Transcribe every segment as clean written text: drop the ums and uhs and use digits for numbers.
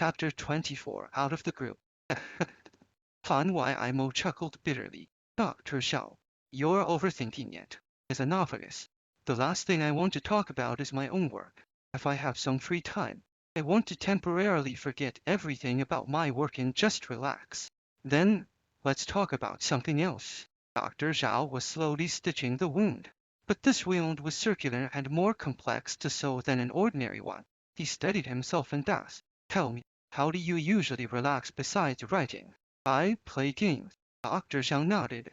Chapter 24 Out of the Group. Han Yimo chuckled bitterly. Dr. Xiao, you're overthinking it. As a novelist, the last thing I want to talk about is my own work. If I have some free time, I want to temporarily forget everything about my work and just relax. Then, let's talk about something else. Dr. Zhao was slowly stitching the wound. But this wound was circular and more complex to sew than an ordinary one. He steadied himself and asked, "Tell me, how do you usually relax besides writing?" "I play games." Dr. Zhao nodded.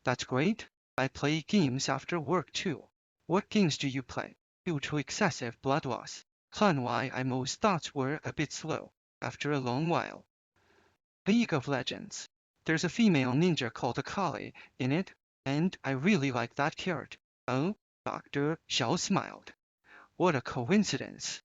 "That's great. I play games after work too." "What games do you play?" Due to excessive blood loss, Han Yimo's thoughts were a bit slow. After a long while, "League of Legends. There's a female ninja called Akali in it, and I really like that character." "Oh?" Dr. Xiao smiled. "What a coincidence.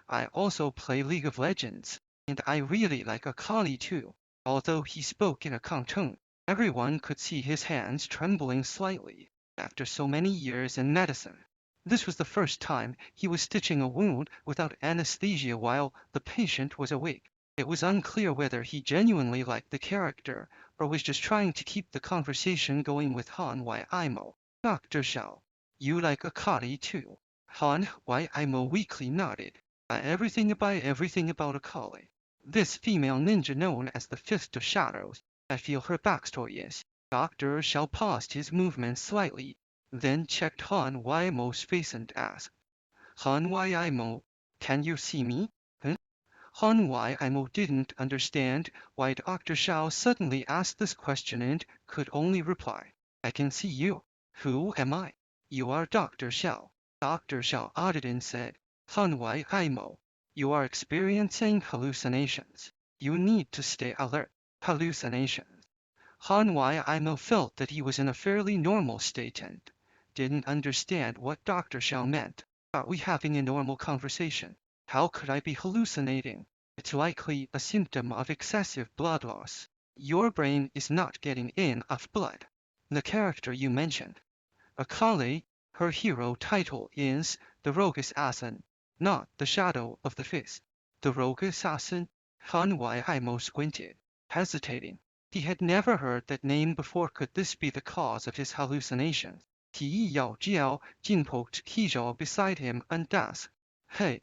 I also play League of Legends, and I really like Akali too." Although he spoke in a calm tone, everyone could see his hands trembling slightly. After so many years in medicine, this was the first time he was stitching a wound without anesthesia while the patient was awake. It was unclear whether he genuinely liked the character or was just trying to keep the conversation going with Han Yimo. "Dr. Xiao, you like Akali too?" Han Yimo weakly nodded. Everything about Akali. This female ninja known as the Fist of Shadows. I feel her backstory is." Dr. Xiao paused his movement slightly, then checked Han Yimo's face and asked, "Han Yimo, can you see me?" Huh? Han Yimo didn't understand why Dr. Xiao suddenly asked this question and could only reply, "I can see you." "Who am I?" "You are Dr. Xiao." Dr. Xiao nodded and said, "Han Yimo, you are experiencing hallucinations. You need to stay alert." Hallucinations. Han Yimo felt that he was in a fairly normal state and didn't understand what Dr. Xiao meant. "Are we having a normal conversation? How could I be hallucinating? It's likely a symptom of excessive blood loss. Your brain is not getting enough blood." "The character you mentioned, Akali, her hero title is the Rogue Assassin, not the Shadow of the Fist." "The Rogue Assassin?" Han Yimo squinted, hesitating. He had never heard that name before. Could this be the cause of his hallucinations? Ti Yao Jiao Jin poked Kijao beside him and asked, "Hey,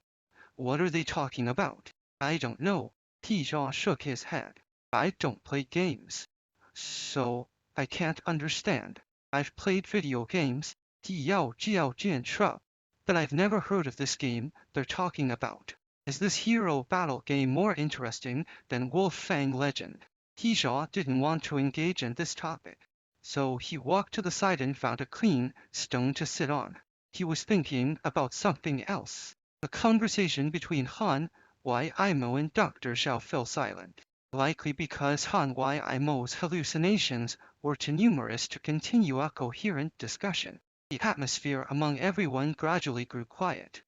what are they talking about?" "I don't know." Kijao shook his head. "I don't play games, so I can't understand." "I've played video games," Ti Yao Jiao Jin shrugged, "but I've never heard of this game they're talking about. Is this hero battle game more interesting than Wolf Fang Legend?" Kijao didn't want to engage in this topic, so he walked to the side and found a clean stone to sit on. He was thinking about something else. The conversation between Han Yimo and Dr. Xiao fell silent, likely because Han Yimo's hallucinations were too numerous to continue a coherent discussion. The atmosphere among everyone gradually grew quiet.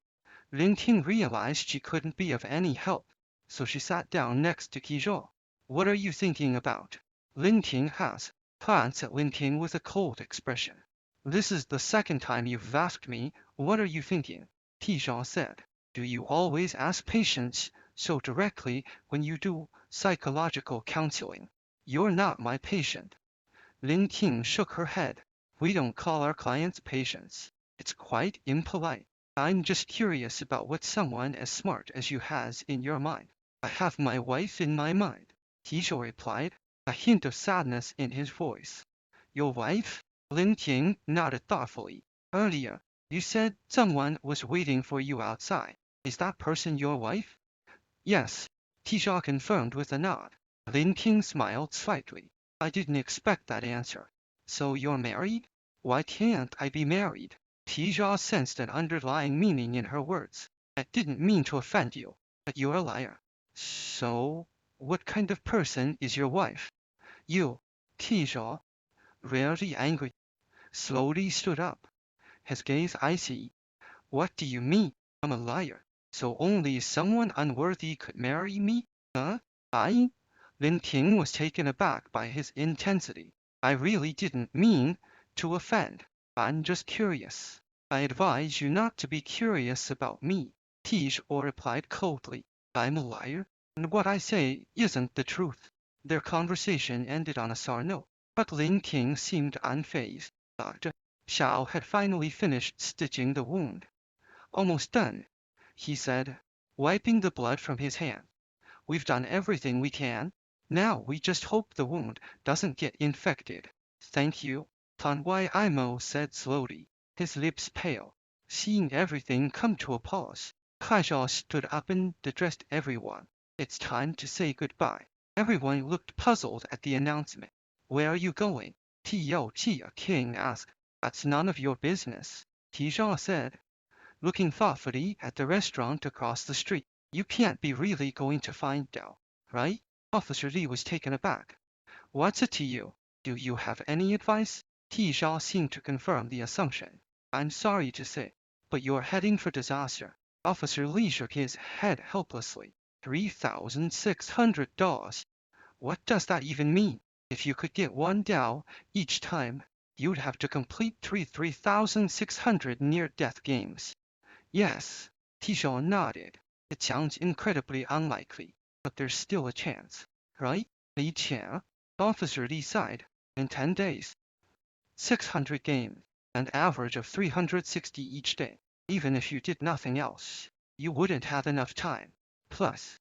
Lin Ting realized she couldn't be of any help, so she sat down next to Kijao. "What are you thinking about?" Lin Ting asked. Glanced at Lin Ting with a cold expression. "This is the second time you've asked me, what are you thinking?" Kijao said. "Do you always ask patients so directly when you do psychological counseling?" "You're not my patient." Lin Ting shook her head. "We don't call our clients patients. It's quite impolite. I'm just curious about what someone as smart as you has in your mind." "I have my wife in my mind," Kijao replied, a hint of sadness in his voice. "Your wife?" Lin Ting nodded thoughtfully. "Earlier, you said someone was waiting for you outside. Is that person your wife?" "Yes," Kijao confirmed with a nod. Lin Ting smiled slightly. "I didn't expect that answer. So you're married?" "Why can't I be married?" Kijao sensed an underlying meaning in her words. "I didn't mean to offend you, but you're a liar." "So, what kind of person is your wife?" "You." Kijao, rarely angry, slowly stood up, his gaze icy. "What do you mean? I'm a liar, so only someone unworthy could marry me? Huh? I?" Lin Ting was taken aback by his intensity. "I really didn't mean to offend. I'm just curious." "I advise you not to be curious about me," Kijao replied coldly. "I'm a liar?" And what I say isn't the truth. Their conversation ended on a sour note, but Lin King seemed unfazed. Dr. Xiao had finally finished stitching the wound. Almost done, he said, wiping the blood from his hand. We've done everything we can. Now we just hope the wound doesn't get infected. Thank you, Tan Wai Imo said slowly, his lips pale. Seeing everything come to a pause, Kaisha stood up and addressed everyone. It's time to say goodbye. Everyone looked puzzled at the announcement. Where are you going? Tio Chia King asked. That's none of your business, Tisha said, looking thoughtfully at the restaurant across the street. You can't be really going to find out, right? Officer Lee was taken aback. What's it to you? Do you have any advice? Tisha seemed to confirm the assumption. I'm sorry to say, but you're heading for disaster. Officer Lee shook his head helplessly. $3,600. What does that even mean? If you could get one Dao each time, you'd have to complete 3,600 near-death games. Yes, Tisha nodded. It sounds incredibly unlikely, but there's still a chance, right? Li Qian, Officer Li sighed. In 10 days, 600 games, an average of 360 each day. Even if you did nothing else, you wouldn't have enough time. Plus,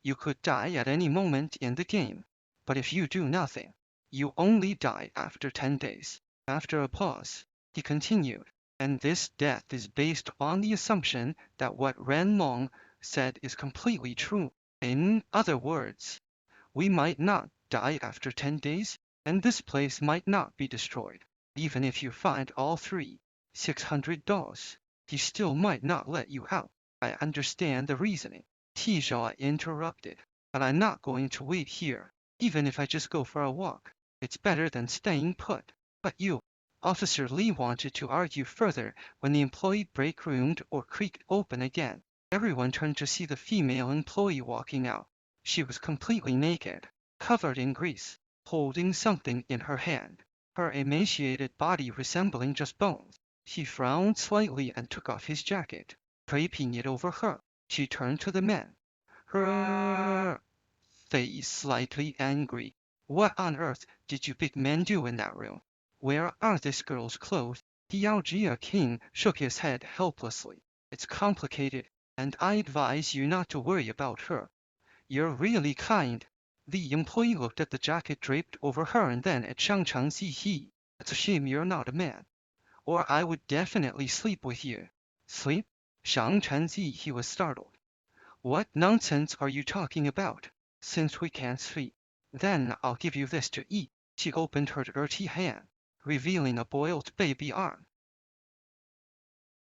you could die at any moment in the game. But if you do nothing, you only die after 10 days. After a pause, he continued. And this death is based on the assumption that what Ren Long said is completely true. In other words, we might not die after 10 days, and this place might not be destroyed. Even if you find all three, $600, he still might not let you out. I understand the reasoning. Tisha interrupted, but I'm not going to wait here, even if I just go for a walk. It's better than staying put. But you, Officer Lee wanted to argue further when the employee break room door creaked open again. Everyone turned to see the female employee walking out. She was completely naked, covered in grease, holding something in her hand, her emaciated body resembling just bones. He frowned slightly and took off his jacket, draping it over her. She turned to the men, her face slightly angry. What on earth did you big men do in that room? Where are this girl's clothes? Yao Jia King shook his head helplessly. It's complicated, and I advise you not to worry about her. You're really kind. The employee looked at the jacket draped over her and then at Shang Changzi. It's a shame you're not a man, or I would definitely sleep with you. Sleep? Shang Changzi, he was startled. What nonsense are you talking about? Since we can't sleep, then I'll give you this to eat. She opened her dirty hand, revealing a boiled baby arm.